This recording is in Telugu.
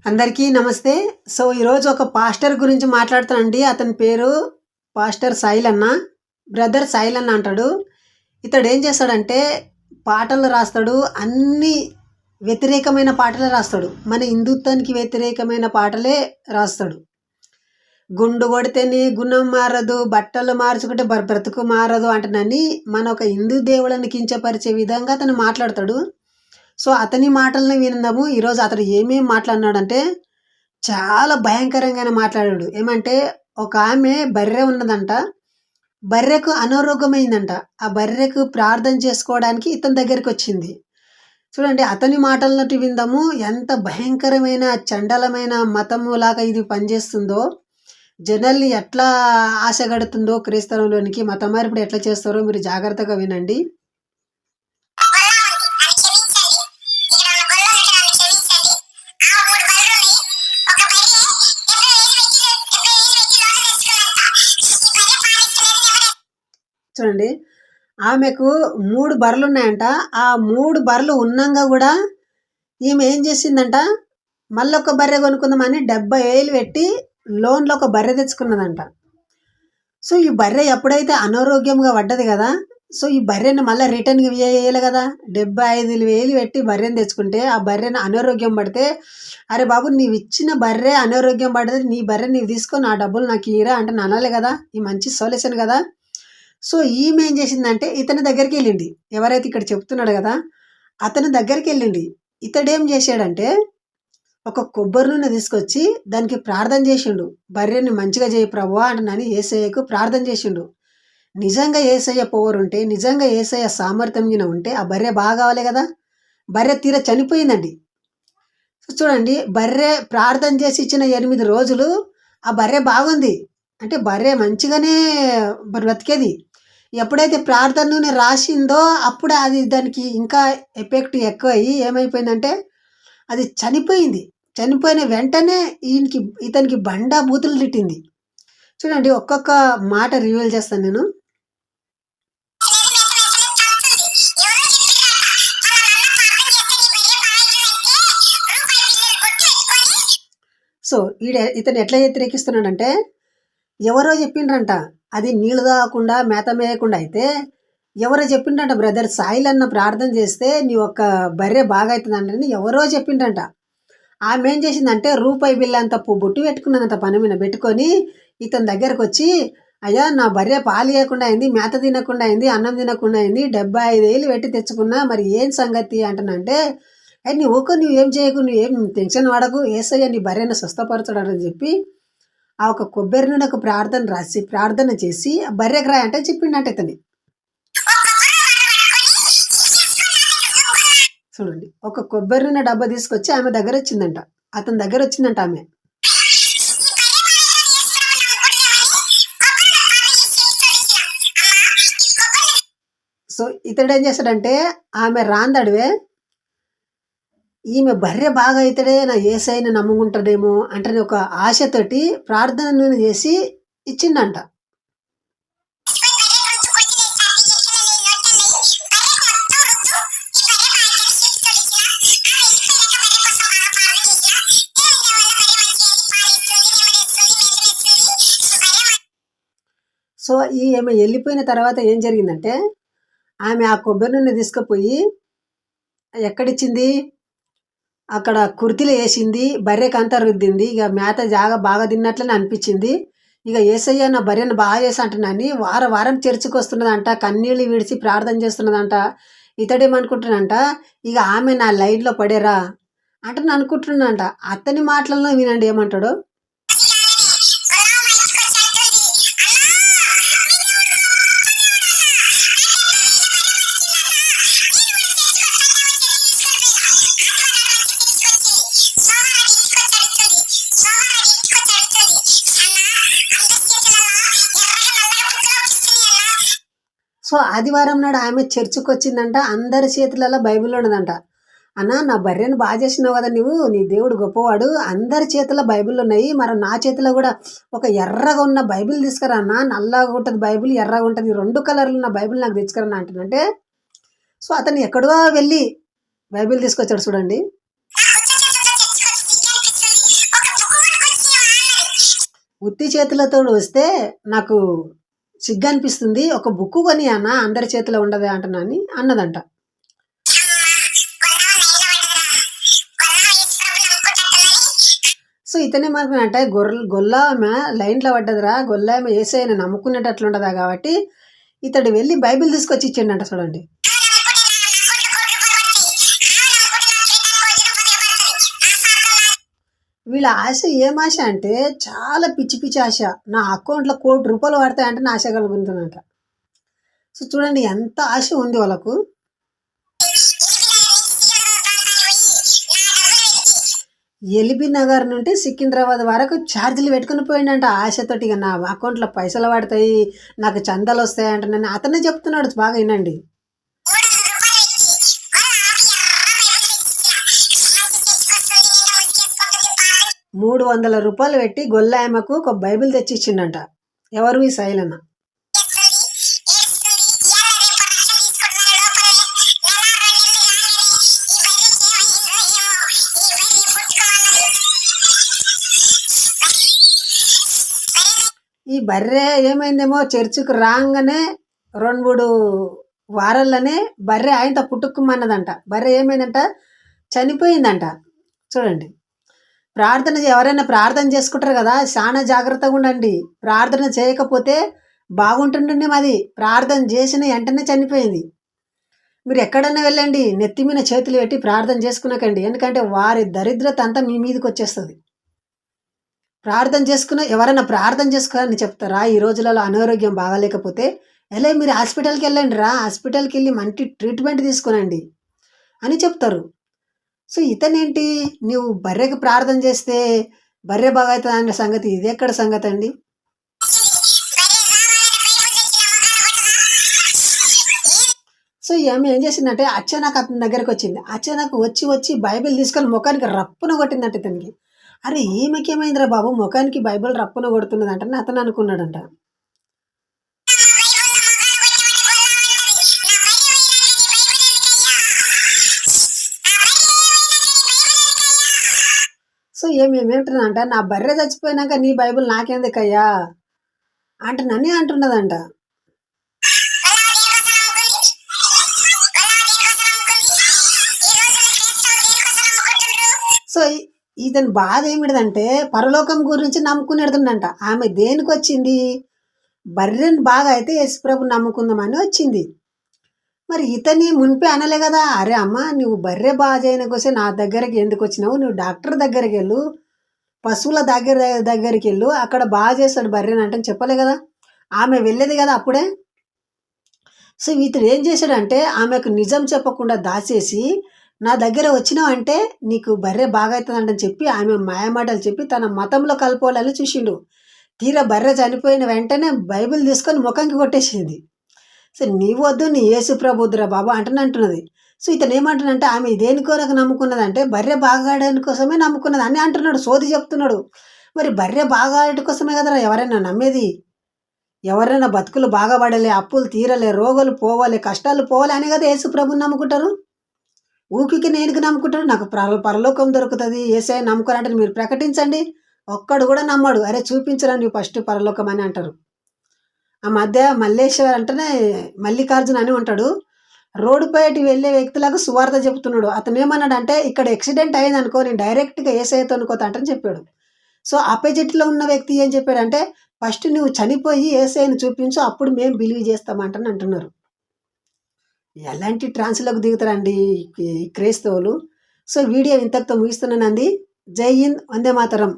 అందరికీ నమస్తే. ఈరోజు ఒక పాస్టర్ గురించి మాట్లాడుతానండి. అతని పేరు పాస్టర్ సాయిల్ అన్న. బ్రదర్ సాయిల్ అన్న అంటాడు. ఇతడు ఏం చేస్తాడంటే పాటలు రాస్తాడు. అన్ని వ్యతిరేకమైన పాటలే రాస్తాడు. మన హిందుత్వానికి వ్యతిరేకమైన పాటలే రాస్తాడు. గుండు కొడితేనే గుణం మారదు, బట్టలు మార్చుకుంటే బ్రతుకు మారదు అంటనని మన ఒక హిందూ దేవుళ్ళని కించపరిచే విధంగా అతను మాట్లాడతాడు. అతని మాటలను విందాము. ఈరోజు అతడు ఏమేమి మాట్లాడినాడంటే చాలా భయంకరంగానే మాట్లాడాడు. ఏమంటే ఒక ఆమె బర్రె ఉన్నదంట. బర్రెకు అనారోగ్యమైందంట. ఆ బర్రెకు ప్రార్థన చేసుకోవడానికి ఇతని దగ్గరికి వచ్చింది. చూడండి, అతని మాటలను విందాము. ఎంత భయంకరమైన చండలమైన మతము లాగా ఇది పనిచేస్తుందో, జనాల్ని ఎట్లా ఆశగడుతుందో, క్రైస్తవంలోనికి మత మార్పిడి ఎట్లా చేస్తారో మీరు జాగ్రత్తగా వినండి. చూడండి, ఆమెకు 3 బర్రెలు ఉన్నాయంట. ఆ 3 బర్రెలు ఉన్నాగా కూడా ఈమె ఏం చేసిందంట, మళ్ళొక బర్రె కొనుక్కుందామని 70,000 పెట్టి లోన్లో ఒక బర్రె తెచ్చుకున్నదంట. ఈ బర్రె ఎప్పుడైతే అనారోగ్యంగా పడ్డది కదా, ఈ బర్రెని మళ్ళీ రిటర్న్ వేయాలి కదా. 75,000 పెట్టి బర్రెని తెచ్చుకుంటే ఆ బర్రెని అనారోగ్యం పడితే, అరే బాబు నీవు ఇచ్చిన బర్రె అనారోగ్యం పడ్డది, నీ బర్రె నీవు తీసుకొని ఆ డబ్బులు నాకు ఇరా అంటే అనాలి కదా. ఈ మంచి సొల్యూషన్ కదా. ఈమె ఏం చేసిందంటే ఇతని దగ్గరికి వెళ్ళింది. ఎవరైతే ఇక్కడ చెప్తున్నాడు కదా అతని దగ్గరికి వెళ్ళింది. ఇతడేం చేశాడంటే ఒక కొబ్బరి నూనె తీసుకొచ్చి దానికి ప్రార్థన చేసిండు. బర్రెని మంచిగా చేయి ప్రభువా అంటున్నాని యేసయ్యకు ప్రార్థన చేసిండు. నిజంగా యేసయ్య పవర్ ఉంటే, నిజంగా యేసయ్య సామర్థ్యం ఉంటే ఆ బర్రె బాగా కావాలి కదా. బర్రె తీర చనిపోయిందండి. చూడండి, బర్రె ప్రార్థన చేసి ఇచ్చిన 8 రోజులు ఆ బర్రె బాగుంది. అంటే బర్రె మంచిగానే బ్రతికేది. ఎప్పుడైతే ప్రార్థనని రాసిందో అప్పుడు అది దానికి ఇంకా ఎఫెక్ట్ ఎక్కువ అయ్యి ఏమైపోయిందంటే అది చనిపోయింది. చనిపోయిన వెంటనే ఇతనికి బండా బూతులు తిట్టింది. చూడండి, ఒక్కొక్క మాట రివీల్ చేస్తాను నేను. ఇతను ఎట్లా వ్యతిరేకిస్తున్నాడంటే, ఎవరో చెప్పిండ్రంట అది నీళ్ళు తాగకుండా మేత మేయకుండా అయితే, ఎవరో చెప్పిండ్రంట బ్రదర్ సాయిల్ అన్న ప్రార్థన చేస్తే నీ ఒక్క బర్రె బాగా అవుతుందంటే ఎవరో చెప్పిండ్రంట. ఆమె ఏం చేసిందంటే రూపాయి బిల్ల అంత బొట్టు పెట్టుకున్నంత పని మీద పెట్టుకొని ఇతని దగ్గరకు వచ్చి, అయ్యా నా బర్రె పాలు ఇవ్వకుండా అయింది, మేత తినకుండా అయింది, అన్నం తినకుండా అయింది, 75,000 పెట్టి తెచ్చుకున్నా, మరి ఏం సంగతి అంటనంటే, నువ్వు ఏం చేయకు, నువ్వు ఏం టెన్షన్ పడకు, యేసయ్య నీ బర్రెను స్వస్థపరచడని చెప్పి ఆ ఒక కొబ్బరి నూనె ఒక ప్రార్థన రాసి ప్రార్థన చేసి బర్రెకి రాయి అంటే చెప్పిండంట ఇతని. చూడండి, ఒక కొబ్బరి నూనె డబ్బా తీసుకొచ్చి ఆమె దగ్గర వచ్చిందంట. అతని దగ్గర వచ్చిందంట ఆమె. ఇతడు ఏం చేస్తాడంటే ఆమె రాందడివే ఈమె బర్రె బాగా అవుతాడే, నా యేసయ్యని నమ్ముకుంటాడేమో అంటే ఒక ఆశతోటి ప్రార్థన చేసి ఇచ్చిండంట. ఈమె వెళ్ళిపోయిన తర్వాత ఏం జరిగిందంటే ఆమె ఆ కొబ్బరి నూనె తీసుకుపోయి ఎక్కడిచ్చింది, అక్కడ కుర్తిలో వేసింది. బర్రెకి అంతా రుద్దింది. ఇక మేత బాగా తిన్నట్లనే అనిపించింది. ఇక యేసయ్య నా బర్రెను బాగా చేసి అంటున్నాని వారం చర్చికి వస్తున్నదంట, కన్నీళ్ళు విడిచి ప్రార్థన చేస్తున్నదంట. ఇతడేమనుకుంటున్నాడంట, ఇక ఆమె నా లైన్లో పడేరా అంటే నేను అనుకుంటున్నానంట. అతని మాటలలో వినండి ఏమంటాడు. ఆదివారం నాడు ఆమె చర్చికి వచ్చిందంట. అందరి చేతులలో బైబిల్ ఉన్నదంట. అన్న నా బర్రెను బాగా చేసినావు కదా నువ్వు, నీ దేవుడు గొప్పవాడు, అందరి చేతిలో బైబిల్ ఉన్నాయి, మరి నా చేతిలో కూడా ఒక ఎర్రగా ఉన్న బైబిల్ తీసుకురా అన్న, నల్లగా ఉంటుంది బైబిల్, ఎర్రగా ఉంటుంది, 2 కలర్లు ఉన్న బైబిల్ నాకు తెచ్చుకురా అంటుందంటే అతను ఎక్కడో వెళ్ళి బైబిల్ తీసుకొచ్చాడు. చూడండి, ఉత్తి చేతులతో వస్తే నాకు సిగ్గనిపిస్తుంది. ఒక బుక్కు కొని అన్న అందరి చేతిలో ఉండదే అంటున్నా అని అన్నదంట. సో ఇతనేమనుకున్నాడంటే గొల్లామె లైన్‌లో పడ్డదిరా, గొల్లామె యేసయ్యని నమ్ముకునేటట్లుండదా కాబట్టి ఇతడు వెళ్ళి బైబిల్ తీసుకొచ్చి ఇచ్చిండంట చూడండి. వీళ్ళ ఆశ ఏం ఆశ అంటే చాలా పిచ్చి పిచ్చి ఆశ. నా అకౌంట్‌లో ₹1,00,00,000 పడతాయంటే నా ఆశ కలుగుతుందంట. సో చూడండి ఎంత ఆశ ఉంది వాళ్ళకు. ఎల్బీ నగర్ నుండి సికింద్రాబాద్ వరకు ఛార్జీలు పెట్టుకుని పోయిండంట ఆశతోటి. ఇక నా అకౌంట్లో పైసలు పడతాయి, నాకు చందాలు వస్తాయి అంటున్నాను. అతనే చెప్తున్నాడు, బాగా వినండి. 300 రూపాయలు పెట్టి గొల్లాయమ్మకు ఒక బైబిల్ తెచ్చి ఇచ్చిండంట. ఎవరు? ఈ శైలన్న. ఈ బర్రె ఏమైందేమో చర్చికి రాగానే 2-3 వారాల్లోనే బర్రె ఆయనతో పుట్టుకుమన్నదంట. బర్రె ఏమైందంట, చనిపోయిందంట. చూడండి, ఎవరైనా ప్రార్థన చేసుకుంటారు కదా, చాలా జాగ్రత్తగా ఉండండి. ప్రార్థన చేయకపోతే బాగుంటుండే. మాది ప్రార్థన చేసిన వెంటనే చనిపోయింది. మీరు ఎక్కడన్నా వెళ్ళండి, నెత్తి మీద చేతులు పెట్టి ప్రార్థన చేసుకునకండి. ఎందుకంటే వారి దరిద్రత అంతా మీ మీదకి వచ్చేస్తుంది. ప్రార్థన చేసుకున్న ఎవరైనా ప్రార్థన చేసుకోవాలని చెప్తారా? ఈ రోజులలో అనారోగ్యం బాగాలేకపోతే ఎలా మీరు హాస్పిటల్కి వెళ్ళండి రా, హాస్పిటల్కి వెళ్ళి మంచి ట్రీట్మెంట్ తీసుకునండి అని చెప్తారు. సో ఇతనేంటి, నువ్వు బర్రెకి ప్రార్థన చేస్తే బర్రె బాగా అవుతుంది అనే సంగతి ఇది ఎక్కడ సంగతి అండి? సో ఏమి ఏం చేసిందంటే అచ్చానాకు అతని దగ్గరికి వచ్చింది. అచ్చానాకు వచ్చి బైబిల్ తీసుకొని ముఖానికి రప్పున కొట్టిందంట ఇతనికి. అరే ఈమెకి ఏమైందిరా బాబు, ముఖానికి బైబిల్ రప్పున కొడుతున్నది అంటే అతను అనుకున్నాడంట. సో ఏమేమంటున్నదంట, నా బర్రె చచ్చిపోయినాక నీ బైబిల్ నాకెందుకయ్యా అంటున్నని అంటున్నదంట. సో ఇతని బాధ ఏమిటిదంటే పరలోకం గురించి నమ్ముకునేడుతుందంట. ఆమె దేనికి వచ్చింది, బర్రెని బాగా అయితే యేసుప్రభు నమ్ముకుందామని వచ్చింది. మరి ఇతని మునిపే అనలే కదా, అరే అమ్మ నువ్వు బర్రె బాగా చేయడానికి వస్తే నా దగ్గరికి ఎందుకు వచ్చినావు, నువ్వు డాక్టర్ దగ్గరికి వెళ్ళు, పశువుల దగ్గరికి వెళ్ళు, అక్కడ బాగా చేస్తాడు బర్రెని అంటే చెప్పలే కదా. ఆమె వెళ్ళేది కదా అప్పుడే. సో ఇతడు ఏం చేశాడంటే ఆమెకు నిజం చెప్పకుండా దాచేసి నా దగ్గర వచ్చినావు అంటే నీకు బర్రె బాగా అవుతుందంటని చెప్పి ఆమె మాయమాటలు చెప్పి తన మతంలో కలుపుకోవాలని చూసిండు. తీరా బర్రె చనిపోయిన వెంటనే బైబిల్ తీసుకొని ముఖంకి కొట్టేసింది. సో నీవు వద్దు, నీ యేసు ప్రభుద్రా బాబు అంటున్నది. సో ఇతను ఏమంటున్నంటే ఆమె దేని కొరకు నమ్ముకున్నదంటే బర్రె బాగాడని కోసమే నమ్ముకున్నది అని అంటున్నాడు. సోది చెప్తున్నాడు. మరి బర్రె బాగాడటి కోసమే కదరా ఎవరైనా నమ్మేది. ఎవరైనా బతుకులు బాగా పడలే, అప్పులు తీరలే, రోగాలు పోవాలి, కష్టాలు పోవాలి అని కదా యేసు ప్రభుని నమ్ముకుంటారు. ఊరికి నేనుకి నమ్ముకుంటారు, నాకు పరలోకం దొరుకుతుంది యేసయ్య నమ్ముకోరంటే మీరు ప్రకటించండి. ఒక్కడు కూడా నమ్మడు. అరే చూపించరా నువ్వు ఫస్ట్ పరలోకం అని అంటారు. ఆ మధ్య మల్లేశ్వర్ అంటేనే మల్లికార్జున అని ఉంటాడు, రోడ్డుపైకి వెళ్ళే వ్యక్తులకు సువార్త చెబుతున్నాడు. అతను ఏమన్నాడంటే ఇక్కడ యాక్సిడెంట్ అయింది అనుకో, నేను డైరెక్ట్గా యేసయ్యతో అనుకోతా అంటని చెప్పాడు. సో ఆపోజిట్లో ఉన్న వ్యక్తి ఏం చెప్పాడంటే ఫస్ట్ నువ్వు చనిపోయి యేసయ్యని చూపించు, అప్పుడు మేము బిలీవ్ చేస్తామంటని అంటున్నారు. ఎలాంటి ట్రాన్స్లోకి దిగుతారండి ఈ క్రైస్తవులు. సో వీడియో ఇంతటితో ముగిస్తున్నానండి. జై హింద్, వందే మాతరం.